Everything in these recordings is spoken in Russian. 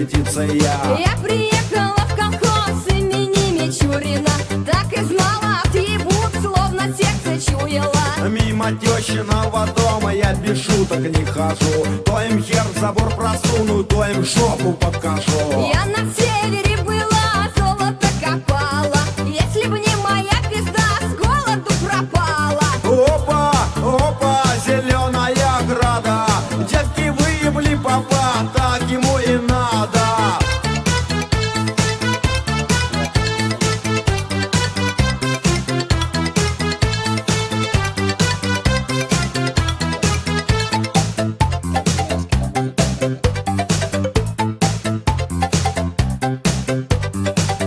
петиция. Я приехала в колхоз имени Мичурина, так и знала, отъебут, словно сердце чуяла. Мимо тещиного дома я без шуток не хожу. То им хер в забор просуну, то им жопу покажу. Я на севере была, золото копала. Если б не моя пизда, с голоду пропала. Опа, опа, зеленая ограда. Детки выебли папа, так ему и надо.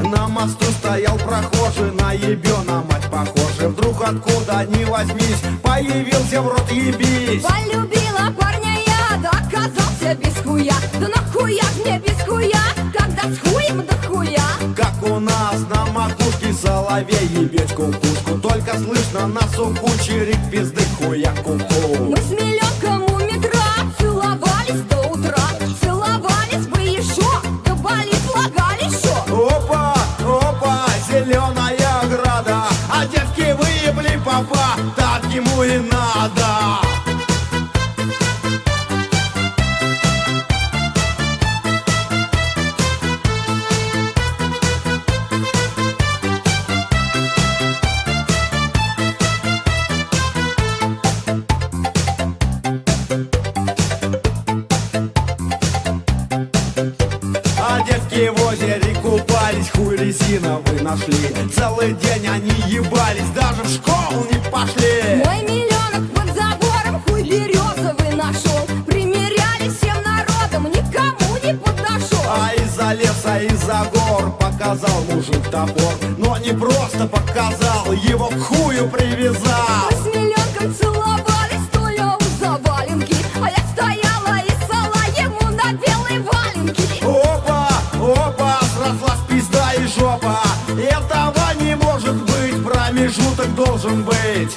На мосту стоял прохожий, на ебена мать похожий. Вдруг откуда ни возьмись, появился в рот ебись. Полюбила парня я, да оказался без хуя. Да нахуя ж мне без хуя, когда с хуем да хуя. Как у нас на макушке соловей ебеть кукушку. Только слышно на суху чирик пизды хуя куку. Мы с Миленком у метро целовались до утра. Целовались бы еще, да болит лагали шо. Опа, опа, зеленая ограда. А девки выебли папа, так ему и надо. А девки в озере купались, хуй резиновый нашли. Целый день они ебались, даже в школу не пошли. Мой Миленок под забором хуй березовый нашел. Примеряли всем народом, никому не подошел. А из-за леса, из-за гор показал мужик топор. Но не просто показал, его к хую привязал. Мы с Миленком целовались, Толя у заваленки. А я стояла и ссала ему на белые валенки. Опа, опа, срослась пизда и жопа. Этого не может быть, промежуток должен быть.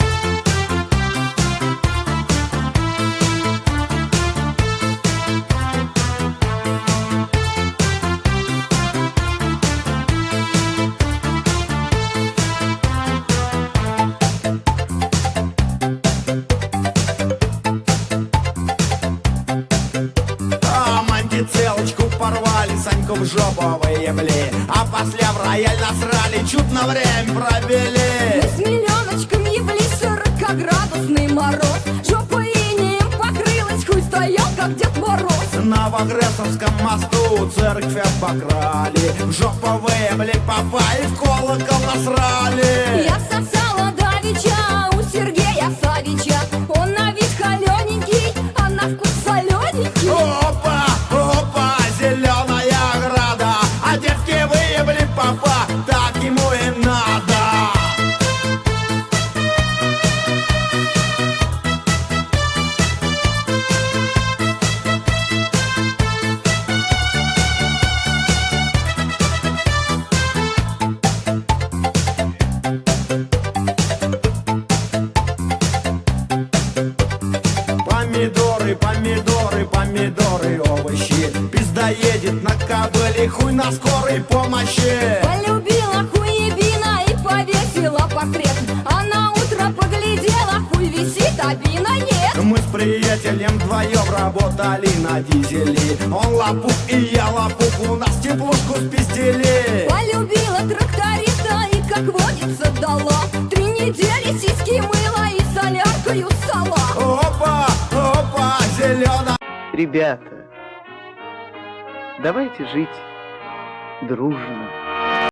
А мантицелочку порвали, Саньку в жопу выебли. А после в рояль насрали, чуть на время провели. Мы с Миленочком ебли 40-градусный мороз. Жопа инеем покрылась, хуй стоял, как Дед Мороз. На Вагресовском мосту церковь обокрали. В жопу выебли папа и в колокол насрали. Я сосала давеча у Сергея Савича. Он на вид холененький, а на вкус солененький. Опа, опа, зеленая ограда. А девки выебли папа, так ему и надо. Помидоры, помидоры, помидоры, овощи. Пизда едет на кобыле, хуй на скорой помощи. Полюбила хуебина и повесила портрет. А на утро поглядела, хуй висит, а бина нет. Мы с приятелем вдвоем работали на дизеле. Он лопух и я лопух, у нас теплушку спиздили. Полюбила тракториста и, как водится, дала 3 недели сиськи мыла и соляркою сала. Опа, опа, зеленая. Ребята, давайте жить дружно.